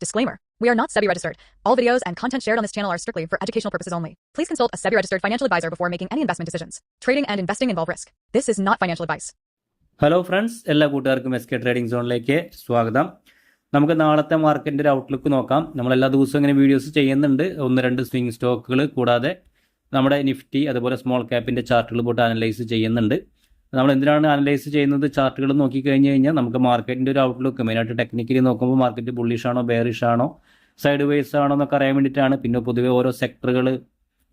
Disclaimer. We are not SEBI registered. All videos and content shared on this channel are strictly for educational purposes only. Please consult a SEBI registered financial advisor before making any investment decisions. Trading and investing involve risk. This is not financial advice. Hello friends, എല്ലാ കൂട്ടുകാർക്കും S K trading സോണിലേക്ക് സ്വാഗതം. നമുക്ക് നാളത്തെ മാർക്കറ്റിൻ്റെ ഒരു outlook നോക്കാം. നമ്മൾ എല്ലാ ദിവസവും ഇങ്ങനെ വീഡിയോസ് ചെയ്യുന്നുണ്ട്. 1-2 സ്വിംഗ് സ്റ്റോക്കുകൾ കൂടാതെ നമ്മുടെ നിഫ്റ്റി അതുപോലെ സ്മോൾ ക്യാപ്പിൻ്റെ ചാർട്ടുകൾ പോയിട്ട് അനലൈസ് ചെയ്യുന്നുണ്ട്. നമ്മൾ എന്തിനാണ് അനലൈസ് ചെയ്യുന്നത്? ചാർട്ടുകൾ നോക്കിക്കഴിഞ്ഞ് കഴിഞ്ഞാൽ നമുക്ക് മാർക്കറ്റിൻ്റെ ഒരു ഔട്ട്ലുക്ക് മെയിനായിട്ട് ടെക്നിക്കലി നോക്കുമ്പോൾ മാർക്കറ്റ് ബുള്ളിഷ് ആണോ ബെയറിഷ് ആണോ സൈഡ് വേസ് ആണോ എന്നൊക്കെ അറിയാൻ വേണ്ടിയിട്ടാണ്. പിന്നെ പൊതുവെ ഓരോ സെക്ടറുകൾ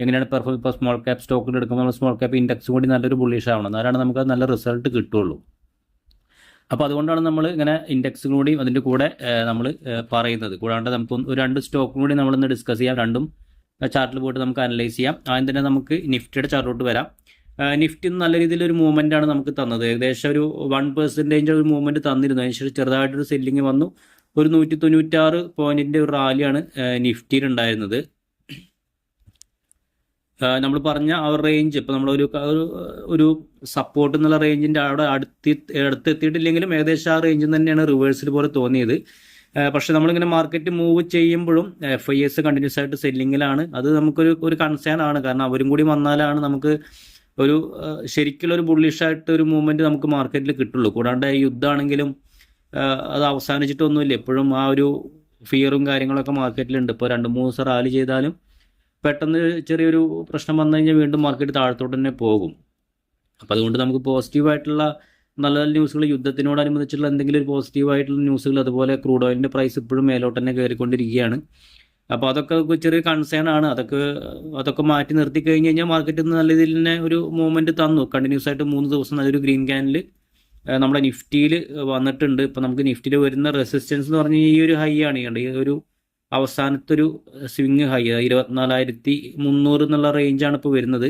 എങ്ങനെയാണ് പെർഫോം. ഇപ്പോൾ സ്മോൾ ക്യാപ്പ് സ്റ്റോക്കുകൾ എടുക്കുമ്പോൾ നമ്മൾ സ്മോൾ ക്യാപ്പ് ഇൻഡെക്സ് കൂടി നല്ലൊരു ബുള്ളിഷ് ആവണം, എന്നാലാണ് നമുക്ക് നല്ല റിസൾട്ട് കിട്ടുള്ളൂ. അപ്പോൾ അതുകൊണ്ടാണ് നമ്മൾ ഇങ്ങനെ ഇൻഡെക്സും കൂടി അതിൻ്റെ കൂടെ നമ്മൾ പറയുന്നത്. കൂടാണ്ട് നമുക്ക് 2 സ്റ്റോക്കും കൂടി നമ്മളിന്ന് ഡിസ്കസ് ചെയ്യാം. രണ്ടും ചാർട്ടിൽ പോയിട്ട് നമുക്ക് അനലൈസ് ചെയ്യാം. ആദ്യം തന്നെ നമുക്ക് നിഫ്റ്റിയുടെ ചാർട്ടിലോട്ട് വരാം. നിഫ്റ്റി നല്ല രീതിയിലൊരു മൂവ്മെൻ്റ് ആണ് നമുക്ക് തന്നത്. ഏകദേശം ഒരു 1% ഒരു മൂവ്മെൻറ്റ് തന്നിരുന്നു. അതിനുശേഷം ചെറുതായിട്ടൊരു സെല്ലിങ് വന്നു. ഒരു 196 പോയിൻറ്റിൻ്റെ ഒരു റാലിയാണ് നിഫ്റ്റിയിൽ ഉണ്ടായിരുന്നത്. നമ്മൾ പറഞ്ഞ ആ റേഞ്ച് ഇപ്പോൾ നമ്മളൊരു ഒരു സപ്പോർട്ട് എന്നുള്ള റേഞ്ചിൻ്റെ അവിടെ അടുത്തെത്തിയിട്ടില്ലെങ്കിലും ഏകദേശം ആ റേഞ്ചിൽ തന്നെയാണ് റിവേഴ്സിൽ പോലെ തോന്നിയത്. പക്ഷേ നമ്മളിങ്ങനെ മാർക്കറ്റ് മൂവ് ചെയ്യുമ്പോഴും FIS കണ്ടിന്യൂസ് ആയിട്ട് സെല്ലിങ്ങിലാണ്. അത് നമുക്കൊരു കൺസേൺ ആണ്. കാരണം അവരും കൂടി വന്നാലാണ് നമുക്ക് ഒരു ശരിക്കുള്ളൊരു ബുള്ളിഷായിട്ട് ഒരു മൂവ്മെൻറ്റ് നമുക്ക് മാർക്കറ്റിൽ കിട്ടുള്ളൂ. കൂടാണ്ട് യുദ്ധമാണെങ്കിലും അത് അവസാനിച്ചിട്ടൊന്നുമില്ല. എപ്പോഴും ആ ഒരു ഫിയറും കാര്യങ്ങളൊക്കെ മാർക്കറ്റിലുണ്ട്. ഇപ്പോൾ 2-3 ദിവസം റാലി ചെയ്താലും പെട്ടെന്ന് ചെറിയൊരു പ്രശ്നം വന്നു കഴിഞ്ഞാൽ വീണ്ടും മാർക്കറ്റ് താഴത്തോട്ട് തന്നെ പോകും. അപ്പോൾ അതുകൊണ്ട് നമുക്ക് പോസിറ്റീവായിട്ടുള്ള നല്ല നല്ല ന്യൂസുകൾ, യുദ്ധത്തിനോടനുബന്ധിച്ചുള്ള എന്തെങ്കിലും ഒരു പോസിറ്റീവായിട്ടുള്ള ന്യൂസുകൾ, അതുപോലെ ക്രൂഡ് ഓയിലിൻ്റെ പ്രൈസ് ഇപ്പോഴും മേലോട്ട് തന്നെ കയറിക്കൊണ്ടിരിക്കുകയാണ്. അപ്പോൾ അതൊക്കെ ചെറിയ കൺസേൺ ആണ്. അതൊക്കെ മാറ്റി നിർത്തി കഴിഞ്ഞ് കഴിഞ്ഞാൽ മാർക്കറ്റിൽ നിന്ന് നല്ല രീതിയിൽ തന്നെ ഒരു മൂവ്മെൻറ്റ് തന്നു. കണ്ടിന്യൂസ് ആയിട്ട് 3 ദിവസം നല്ലൊരു ഗ്രീൻ ക്യാനിൽ നമ്മുടെ നിഫ്റ്റിയിൽ വന്നിട്ടുണ്ട്. ഇപ്പോൾ നമുക്ക് നിഫ്റ്റിയിൽ വരുന്ന റെസിസ്റ്റൻസ് എന്ന് പറഞ്ഞാൽ ഈ ഒരു ഹൈ ആണ്. ഈ ഒരു അവസാനത്തെ ഒരു സ്വിങ് ഹൈ 24,300 എന്നുള്ള റേഞ്ചാണ് ഇപ്പോൾ വരുന്നത്.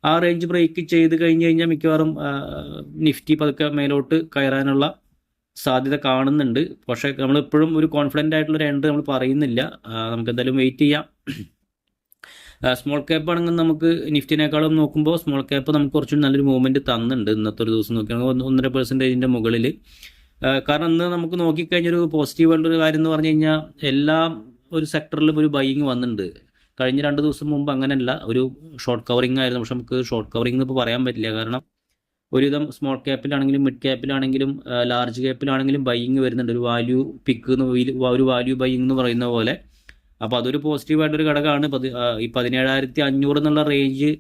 ആ റേഞ്ച് ബ്രേക്ക് ചെയ്ത് കഴിഞ്ഞ് കഴിഞ്ഞാൽ മിക്കവാറും നിഫ്റ്റി പതുക്കെ മേലോട്ട് കയറാനുള്ള സാധ്യത കാണുന്നുണ്ട്. പക്ഷേ നമ്മളിപ്പോഴും ഒരു കോൺഫിഡൻ്റ് ആയിട്ടുള്ളൊരു എൻട്രി നമ്മൾ പറയുന്നില്ല. നമുക്ക് എന്തായാലും വെയിറ്റ് ചെയ്യാം. സ്മോൾ ക്യാപ്പ് ആണെങ്കിൽ നമുക്ക് നിഫ്റ്റിനേക്കാളും നോക്കുമ്പോൾ സ്മോൾ ക്യാപ്പ് നമുക്ക് കുറച്ചുകൂടി നല്ലൊരു മൂവ്മെൻറ്റ് തന്നിട്ടുണ്ട്. ഇന്നത്തെ ഒരു ദിവസം നോക്കുകയാണെങ്കിൽ 1.5% മുകളിൽ. കാരണം ഇന്ന് നമുക്ക് നോക്കിക്കഴിഞ്ഞൊരു പോസിറ്റീവായിട്ടുള്ളൊരു കാര്യം എന്ന് പറഞ്ഞു കഴിഞ്ഞാൽ എല്ലാ ഒരു സെക്ടറിലും ഒരു ബൈയിങ് വന്നിട്ടുണ്ട്. കഴിഞ്ഞ 2 ദിവസം മുമ്പ് അങ്ങനെയല്ല, ഒരു ഷോർട്ട് കവറിങ് ആയിരുന്നു. പക്ഷെ നമുക്ക് ഷോർട്ട് കവറിങ് ഇപ്പോൾ പറയാൻ പറ്റില്ല. കാരണം ഒരുവിധം സ്മോൾ ക്യാപ്പിലാണെങ്കിലും മിഡ് ക്യാപ്പിലാണെങ്കിലും ലാർജ് ക്യാപ്പിലാണെങ്കിലും ബൈയിങ് വരുന്നുണ്ട്. ഒരു വാല്യൂ പിക്ക് ഒരു വാല്യൂ ബൈയിങ് എന്ന് പറയുന്ന പോലെ. അപ്പോൾ അതൊരു പോസിറ്റീവായിട്ടൊരു ഘടകമാണ്. ഈ 17,500 എന്നുള്ള റേഞ്ച്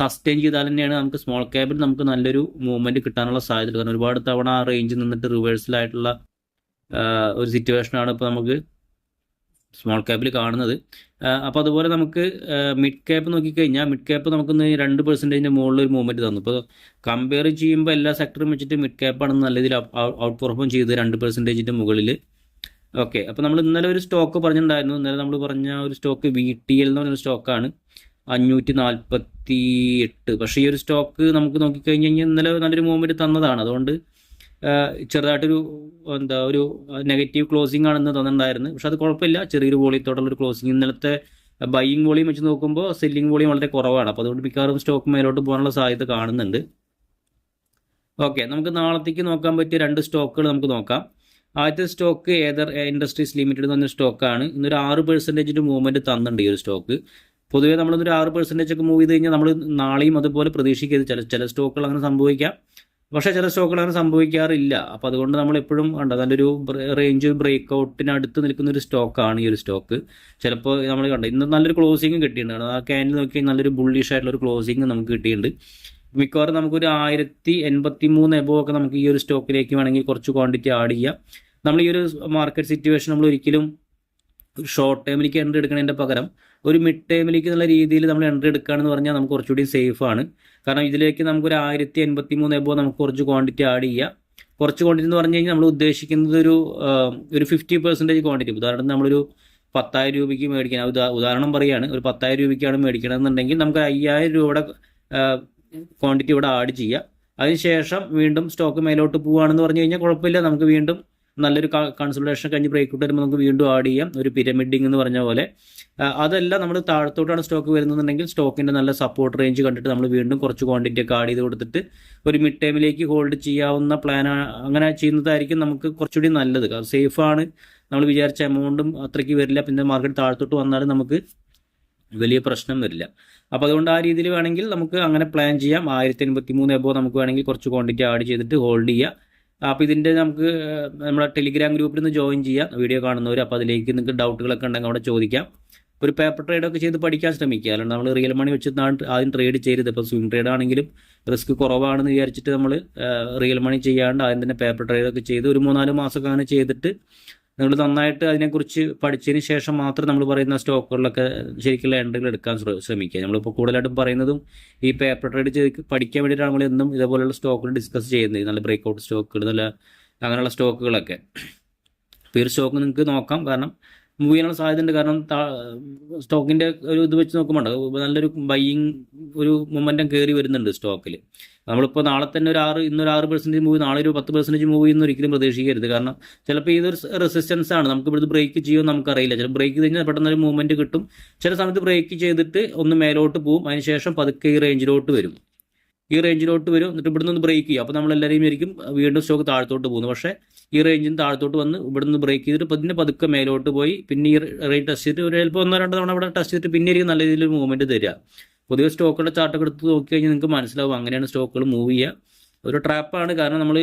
സസ്റ്റെയിൻ ചെയ്താൽ തന്നെയാണ് നമുക്ക് സ്മോൾ ക്യാപ്പിൽ നമുക്ക് നല്ലൊരു മൂവ്മെൻറ്റ് കിട്ടാനുള്ള സാധ്യത. കാരണം ഒരുപാട് തവണ ആ റേഞ്ച് നിന്നിട്ട് റിവേഴ്സലായിട്ടുള്ള ഒരു സിറ്റുവേഷനാണ് ഇപ്പോൾ നമുക്ക് സ്മോൾ ക്യാപ്പിൽ കാണുന്നത്. അപ്പോൾ അതുപോലെ നമുക്ക് മിഡ് ക്യാപ്പ് നോക്കിക്കഴിഞ്ഞാൽ മിഡ് ക്യാപ്പ് നമുക്കൊന്ന് 2% മുകളിൽ ഒരു മൂവ്മെൻറ്റ് തന്നു. ഇപ്പോൾ കമ്പയർ ചെയ്യുമ്പോൾ എല്ലാ സെക്ടറും വെച്ചിട്ട് മിഡ് ക്യാപ്പാണ് നല്ല രീതിയിൽ ഔട്ട് പെർഫോം ചെയ്ത് 2% മുകളിൽ. ഓക്കെ, അപ്പോൾ നമ്മൾ ഇന്നലെ ഒരു സ്റ്റോക്ക് പറഞ്ഞിട്ടുണ്ടായിരുന്നു. ഇന്നലെ നമ്മൾ പറഞ്ഞ ഒരു സ്റ്റോക്ക് VTL എന്ന് പറഞ്ഞൊരു സ്റ്റോക്കാണ്, 548. പക്ഷേ ഈ ഒരു സ്റ്റോക്ക് നമുക്ക് നോക്കിക്കഴിഞ്ഞ് കഴിഞ്ഞാൽ ഇന്നലെ നല്ലൊരു മൂവ്മെൻറ്റ് തന്നതാണ്. അതുകൊണ്ട് ചെറുതായിട്ടൊരു ഒരു നെഗറ്റീവ് ക്ലോസിംഗ് ആണെന്ന് തോന്നുന്നുണ്ടായിരുന്നു. പക്ഷെ അത് കുഴപ്പമില്ല, ചെറിയൊരു വോളിയത്തോടുള്ളൊരു ക്ലോസിംഗ്. ഇന്നലത്തെ ബൈയിങ് വോളിയം വെച്ച് നോക്കുമ്പോൾ സെല്ലിംഗ് വോളിയം വളരെ കുറവാണ്. അപ്പോൾ അതുകൊണ്ട് മിക്കവാറും സ്റ്റോക്ക് മേലോട്ട് പോകാനുള്ള സാധ്യത കാണുന്നുണ്ട്. ഓക്കെ, നമുക്ക് നാളത്തേക്ക് നോക്കാൻ പറ്റിയ 2 സ്റ്റോക്കുകൾ നമുക്ക് നോക്കാം. ആദ്യത്തെ സ്റ്റോക്ക് ഏതർ ഇൻഡസ്ട്രീസ് ലിമിറ്റഡ് എന്ന് പറഞ്ഞ സ്റ്റോക്കാണ്. ഇന്നൊരു 6% മൂവ്മെൻറ്റ് തന്നിട്ടുണ്ട് ഈ ഒരു സ്റ്റോക്ക്. പൊതുവേ നമ്മളിന്നൊരു 6% ഒക്കെ മൂവ് ചെയ്ത് കഴിഞ്ഞാൽ നമ്മൾ നാളെയും അതുപോലെ പ്രതീക്ഷിക്കരുത്. ചില സ്റ്റോക്കുകൾ അങ്ങനെ സംഭവിക്കാം, പക്ഷേ ചില സ്റ്റോക്കുകൾ അങ്ങനെ സംഭവിക്കാറില്ല. അപ്പോൾ അതുകൊണ്ട് നമ്മൾ എപ്പോഴും നല്ലൊരു റേഞ്ച് ബ്രേക്ക് ഔട്ടിനടുത്ത് നിൽക്കുന്ന ഒരു സ്റ്റോക്കാണ് ഈ ഒരു സ്റ്റോക്ക്. ചിലപ്പോൾ നമ്മൾ ഇന്ന് നല്ലൊരു ക്ലോസിംഗ് കിട്ടിയിട്ടുണ്ട്. ആ ക്യാനിൽ നോക്കി നല്ലൊരു ബുള്ളിഷ് ആയിട്ടുള്ളൊരു ക്ലോസിംഗ് നമുക്ക് കിട്ടിയിട്ടുണ്ട്. മിക്കവാറും നമുക്കൊരു 1083 എബോ ഒക്കെ നമുക്ക് ഈ ഒരു സ്റ്റോക്കിലേക്ക് വേണമെങ്കിൽ കുറച്ച് ക്വാണ്ടിറ്റി ആഡ് ചെയ്യാം. നമ്മൾ ഈ ഒരു മാർക്കറ്റ് സിറ്റുവേഷൻ നമ്മൾ ഒരിക്കലും ഒരു ഷോർട്ട് ടൈമിലേക്ക് എൻട്രി എടുക്കുന്നതിൻ്റെ പകരം ഒരു മിഡ് ടൈമിലേക്ക് എന്നുള്ള രീതിയിൽ നമ്മൾ എൻട്രി എടുക്കുകയാണെന്ന് പറഞ്ഞാൽ നമുക്ക് കുറച്ചുകൂടി സേഫാണ്. കാരണം ഇതിലേക്ക് നമുക്കൊരു 1083 എബോ നമുക്ക് കുറച്ച് ക്വാണ്ടിറ്റി ആഡ് ചെയ്യാം. കുറച്ച് ക്വാണ്ടിറ്റി എന്ന് പറഞ്ഞു കഴിഞ്ഞാൽ നമ്മൾ ഉദ്ദേശിക്കുന്നത് ഒരു 50% ക്വാണ്ടിറ്റി. ഉദാഹരണത്തിന് നമ്മളൊരു 10,000 രൂപയ്ക്ക് മേടിക്കണം, ഉദാഹരണം പറയുകയാണ്, ഒരു 10,000 രൂപയ്ക്കാണ് മേടിക്കണമെന്നുണ്ടെങ്കിൽ നമുക്ക് 5,000 രൂപയുടെ ക്വാണ്ടിറ്റി ഇവിടെ ആഡ് ചെയ്യുക. അതിനുശേഷം വീണ്ടും സ്റ്റോക്ക് മേലോട്ട് പോവുകയാണെന്ന് പറഞ്ഞു കഴിഞ്ഞാൽ കുഴപ്പമില്ല, നമുക്ക് വീണ്ടും നല്ലൊരു കൺസൾട്ടേഷൻ കഴിഞ്ഞ് ബ്രേക്ക് ഔട്ട് വരുമ്പോൾ നമുക്ക് വീണ്ടും ആഡ് ചെയ്യാം, ഒരു പിരമിഡിങ് എന്ന് പറഞ്ഞ പോലെ. അതല്ല നമ്മൾ താഴത്തോട്ടാണ് സ്റ്റോക്ക് വരുന്നുണ്ടെങ്കിൽ സ്റ്റോക്കിൻ്റെ നല്ല സപ്പോർട്ട് റേഞ്ച് കണ്ടിട്ട് നമ്മൾ വീണ്ടും കുറച്ച് ക്വാണ്ടിറ്റി ഒക്കെ ആഡ് ചെയ്ത് കൊടുത്തിട്ട് ഒരു മിഡ് ടൈമിലേക്ക് ഹോൾഡ് ചെയ്യാവുന്ന പ്ലാൻ, അങ്ങനെ ചെയ്യുന്നതായിരിക്കും നമുക്ക് കുറച്ചുകൂടി നല്ലത്. സേഫാണ്, നമ്മൾ വിചാരിച്ച എമൗണ്ടും അത്രയ്ക്ക് വരില്ല, പിന്നെ മാർക്കറ്റ് താഴത്തോട്ട് വന്നാലും നമുക്ക് വലിയ പ്രശ്നം വരില്ല. അപ്പോൾ അതുകൊണ്ട് ആ രീതിയിൽ വേണമെങ്കിൽ നമുക്ക് അങ്ങനെ പ്ലാൻ ചെയ്യാം. 1083 എബോ നമുക്ക് വേണമെങ്കിൽ കുറച്ച് ക്വാണ്ടിറ്റി ആഡ് ചെയ്തിട്ട് ഹോൾഡ് ചെയ്യാം. അപ്പോൾ ഇതിൻ്റെ നമുക്ക് നമ്മുടെ ടെലിഗ്രാം ഗ്രൂപ്പിൽ നിന്ന് ജോയിൻ ചെയ്യാം വീഡിയോ കാണുന്നവർ. അപ്പോൾ അതിലേക്ക് നിങ്ങൾക്ക് ഡൗട്ടുകളൊക്കെ ഉണ്ടെങ്കിൽ അവിടെ ചോദിക്കാം. ഒരു പേപ്പർ ട്രേഡൊക്കെ ചെയ്ത് പഠിക്കാൻ ശ്രമിക്കുക. അല്ലാണ്ട് നമ്മൾ റിയൽ മണി വെച്ചിട്ടാണ് ആദ്യം ട്രേഡ് ചെയ്തത്. ഇപ്പോൾ സ്വിംഗ് ട്രേഡ് ആണെങ്കിലും റിസ്ക് കുറവാണെന്ന് വിചാരിച്ചിട്ട് നമ്മൾ റിയൽ മണി ചെയ്യാണ്ട് ആദ്യം തന്നെ പേപ്പർ ട്രേഡൊക്കെ ചെയ്ത് ഒരു 3-4 മാസമൊക്കെ അങ്ങനെ ചെയ്തിട്ട് നിങ്ങൾ നന്നായിട്ട് അതിനെക്കുറിച്ച് പഠിച്ചതിന് ശേഷം മാത്രം നമ്മൾ പറയുന്ന സ്റ്റോക്കുകളിലൊക്കെ ശരിക്കുള്ള എൻട്രികൾ എടുക്കാൻ ശ്രമിക്കുക. നമ്മളിപ്പോൾ കൂടുതലായിട്ടും പറയുന്നതും ഈ പേപ്പർ ട്രേഡ് പഠിക്കാൻ വേണ്ടിയിട്ടാണ് നമ്മൾ എന്നും ഇതേപോലെയുള്ള സ്റ്റോക്കുകൾ ഡിസ്കസ് ചെയ്യുന്നത്. നല്ല ബ്രേക്ക് ഔട്ട് സ്റ്റോക്കുകൾ, നല്ല അങ്ങനെയുള്ള സ്റ്റോക്കുകളൊക്കെ. ഇപ്പോൾ ഈ ഒരു സ്റ്റോക്ക് നിങ്ങൾക്ക് നോക്കാം, കാരണം മൂവ് ചെയ്യാനുള്ള സാധ്യത ഉണ്ട്. കാരണം സ്റ്റോക്കിൻ്റെ ഒരു ഇത് വെച്ച് നോക്കുമ്പോൾ നല്ലൊരു ബൈയിങ് ഒരു മൊമെൻറ്റം കയറി വരുന്നുണ്ട് സ്റ്റോക്കിൽ. നമ്മളിപ്പോൾ നാളെ തന്നെ ഇന്നൊരു 6% മൂവ്, നാളെ ഒരു 10% മൂവ് ചെയ്യുന്ന ഒരിക്കലും പ്രതീക്ഷിക്കരുത്. കാരണം ചിലപ്പോൾ ഇതൊരു റെസിസ്റ്റൻസ് ആണ്, നമുക്ക് ഇവിടുന്ന് ബ്രേക്ക് ചെയ്യുമെന്ന് നമുക്കറിയില്ല. ചില ബ്രേക്ക് ചെയ്ത് കഴിഞ്ഞാൽ പെട്ടെന്നൊരു മൂവ്മെൻറ്റ് കിട്ടും. ചില സമയത്ത് ബ്രേക്ക് ചെയ്തിട്ട് ഒന്ന് മേലോട്ട് പോകും, അതിനുശേഷം പതുക്കെ ഈ റേഞ്ചിലോട്ട് വരും, എന്നിട്ട് ഇവിടുന്ന് ഒന്ന് ബ്രേക്ക് ചെയ്യും. അപ്പോൾ നമ്മളെല്ലാവരെയും ആയിരിക്കും വീണ്ടും സ്റ്റോക്ക് താഴത്തോട്ട് പോകുന്നു. പക്ഷേ ഈ റേഞ്ചിന് താഴത്തോട്ട് വന്ന് ഇവിടുന്ന് ബ്രേക്ക് ചെയ്തിട്ട് പിന്നെ പതുക്കെ മേലോട്ട് പോയി പിന്നെ ഈ റേഞ്ച് ടെസ്റ്റ് ചെയ്തിട്ട് ഒരു ചിലപ്പോൾ 1-2 തവണ ഇവിടെ ടെസ്റ്റ് ചെയ്തിട്ട് പിന്നെ ആയിരിക്കും നല്ല രീതിയിൽ മൂവ്മെൻറ്റ് തരിക. പൊതുവെ സ്റ്റോക്കുകളുടെ ചാർട്ടൊക്കെ എടുത്ത് നോക്കി കഴിഞ്ഞാൽ നിങ്ങൾക്ക് മനസ്സിലാവും അങ്ങനെയാണ് സ്റ്റോക്കുകൾ മൂവ് ചെയ്യുക. ഒരു ട്രാപ്പാണ്. കാരണം നമ്മൾ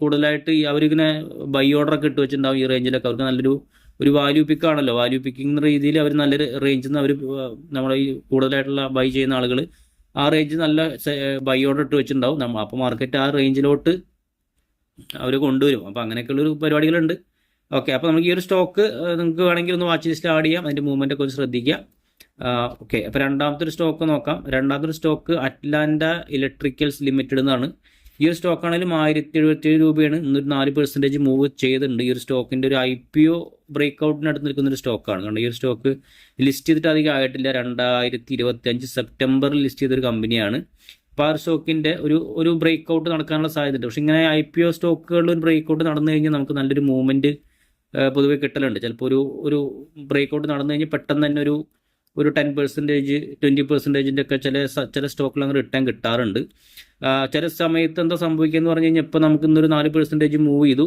കൂടുതലായിട്ട് അവരിങ്ങനെ ബൈ ഓർഡറൊക്കെ ഇട്ട് വെച്ചിട്ടുണ്ടാവും ഈ റേഞ്ചിലൊക്കെ. അവർക്ക് ഒരു വാല്യൂ പിക്ക് ആണല്ലോ, വാല്യൂ പിക്കിംഗ് രീതിയിൽ അവർ നല്ലൊരു റേഞ്ചിൽ നിന്ന് അവർ നമ്മളെ ഈ കൂടുതലായിട്ടുള്ള ബൈ ചെയ്യുന്ന ആളുകൾ ആ റേഞ്ച് നല്ല ബൈ ഓർഡർ ഇട്ട് വെച്ചിട്ടുണ്ടാവും. അപ്പോൾ മാർക്കറ്റ് ആ റേഞ്ചിലോട്ട് അവർ കൊണ്ടുവരും. അപ്പോൾ അങ്ങനെയൊക്കെയുള്ളൊരു പരിപാടികളുണ്ട്. ഓക്കെ, അപ്പോൾ നമുക്ക് ഈ ഒരു സ്റ്റോക്ക് നിങ്ങൾക്ക് വേണമെങ്കിൽ ഒന്ന് വാച്ച് ലിസ്റ്റ് ആഡ് ചെയ്യാം, അതിൻ്റെ മൂവ്മെൻറ്റൊക്കെ ഒന്ന് ശ്രദ്ധിക്കുക. ഓക്കെ, അപ്പോൾ രണ്ടാമത്തെ ഒരു സ്റ്റോക്ക് നോക്കാം. രണ്ടാമത്തെ സ്റ്റോക്ക് അറ്റ്ലാന്റ ഇലക്ട്രിക്കൽസ് ലിമിറ്റഡ് എന്നാണ്. ഈ ഒരു സ്റ്റോക്കാണെങ്കിലും 1077 രൂപയാണ്. ഇന്നൊരു 4% മൂവ് ചെയ്തിട്ടുണ്ട്. ഈ ഒരു സ്റ്റോക്കിൻ്റെ ഒരു IPO ബ്രേക്ക് ഔട്ടിനടുത്ത് നിൽക്കുന്നൊരു സ്റ്റോക്കാണ്. കാരണം ഈ ഒരു സ്റ്റോക്ക് ലിസ്റ്റ് ചെയ്തിട്ട് അധികം ആയിട്ടില്ല. 2025 സെപ്റ്റംബറിൽ ലിസ്റ്റ് ചെയ്തൊരു കമ്പനിയാണ്. അപ്പോൾ ആ സ്റ്റോക്കിൻ്റെ ഒരു ബ്രേക്ക് ഔട്ട് നടക്കാനുള്ള സാധ്യതയുണ്ട്. പക്ഷേ ഇങ്ങനെ IPO സ്റ്റോക്കുകളിൽ ഒരു ബ്രേക്ക് ഔട്ട് നടന്നു കഴിഞ്ഞാൽ നമുക്ക് നല്ലൊരു മൂവ്മെൻറ്റ് പൊതുവെ കിട്ടലുണ്ട്. ചിലപ്പോൾ ഒരു ബ്രേക്ക് ഔട്ട് നടന്നു കഴിഞ്ഞാൽ പെട്ടെന്ന് തന്നെ ഒരു 10%, 20% ഒക്കെ ചില സ്റ്റോക്കിൽ അങ്ങനെ റിട്ടേൺ കിട്ടാറുണ്ട്. ചില സമയത്ത് എന്താ സംഭവിക്കുക എന്ന് പറഞ്ഞു കഴിഞ്ഞാൽ ഇപ്പോൾ നമുക്ക് ഇന്നൊരു 4% മൂവ് ചെയ്തു,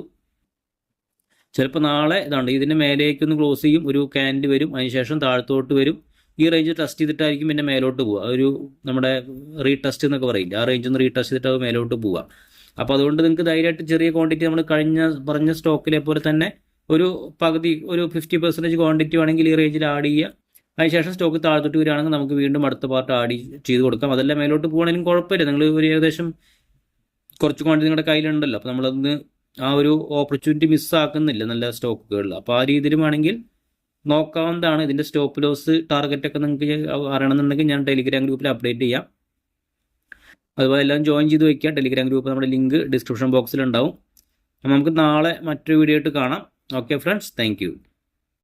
ചിലപ്പോൾ നാളെ ഇതിൻ്റെ മേലേക്കൊന്ന് ക്ലോസ് ചെയ്യും, ഒരു ക്യാൻഡിൽ വരും, അതിനുശേഷം താഴത്തോട്ട് വരും, ഈ റേഞ്ച് ടെസ്റ്റ് ചെയ്തിട്ടായിരിക്കും പിന്നെ മേലോട്ട് പോവുക. ഒരു നമ്മുടെ റീടെസ്റ്റ് എന്നൊക്കെ പറയില്ല, ആ റേഞ്ച് ഒന്ന് റീടെസ്റ്റ് ചെയ്തിട്ട് അത് മേലോട്ട് പോവുക. അപ്പോൾ അതുകൊണ്ട് നിങ്ങൾക്ക് ധൈര്യമായിട്ട് ചെറിയ ക്വാണ്ടിറ്റി നമ്മൾ പറഞ്ഞ സ്റ്റോക്കിലെ പോലെ തന്നെ ഒരു പകുതി, ഒരു 50% ക്വാണ്ടിറ്റി വേണമെങ്കിൽ ഈ റേഞ്ചിൽ ആഡ് ചെയ്യുക. അതിനുശേഷം സ്റ്റോക്ക് താഴത്തോട്ട് വരികയാണെങ്കിൽ നമുക്ക് വീണ്ടും അടുത്ത പാർട്ട് ആഡ് ചെയ്ത് കൊടുക്കാം. അതെല്ലാം മേലോട്ട് പോകുകയാണെങ്കിലും കുഴപ്പമില്ല. നിങ്ങൾ ഒരു ഏകദേശം കുറച്ച് ക്വാണ്ടിറ്റി നിങ്ങളുടെ കയ്യിലുണ്ടല്ലോ, അപ്പോൾ നമ്മളതൊന്ന് ആ ഒരു ഓപ്പർച്യൂണിറ്റി മിസ്സാക്കുന്നില്ല നല്ല സ്റ്റോക്കുകളിൽ. അപ്പോൾ ആ രീതിയിൽ വേണമെങ്കിൽ നോക്കാവുന്നതാണ്. ഇതിൻ്റെ സ്റ്റോപ്പ് ലോസ് ടാർഗറ്റൊക്കെ നിങ്ങൾക്ക് അറിയണമെന്നുണ്ടെങ്കിൽ ഞാൻ ടെലിഗ്രാം ഗ്രൂപ്പിൽ അപ്ഡേറ്റ് ചെയ്യാം. അതുപോലെ എല്ലാം ജോയിൻ ചെയ്ത് വയ്ക്കുക. ടെലിഗ്രാം ഗ്രൂപ്പ് നമ്മുടെ ലിങ്ക് ഡിസ്ക്രിപ്ഷൻ ബോക്സിൽ ഉണ്ടാവും. അപ്പോൾ നമുക്ക് നാളെ മറ്റൊരു വീഡിയോ ആയിട്ട് കാണാം. Okay friends, thank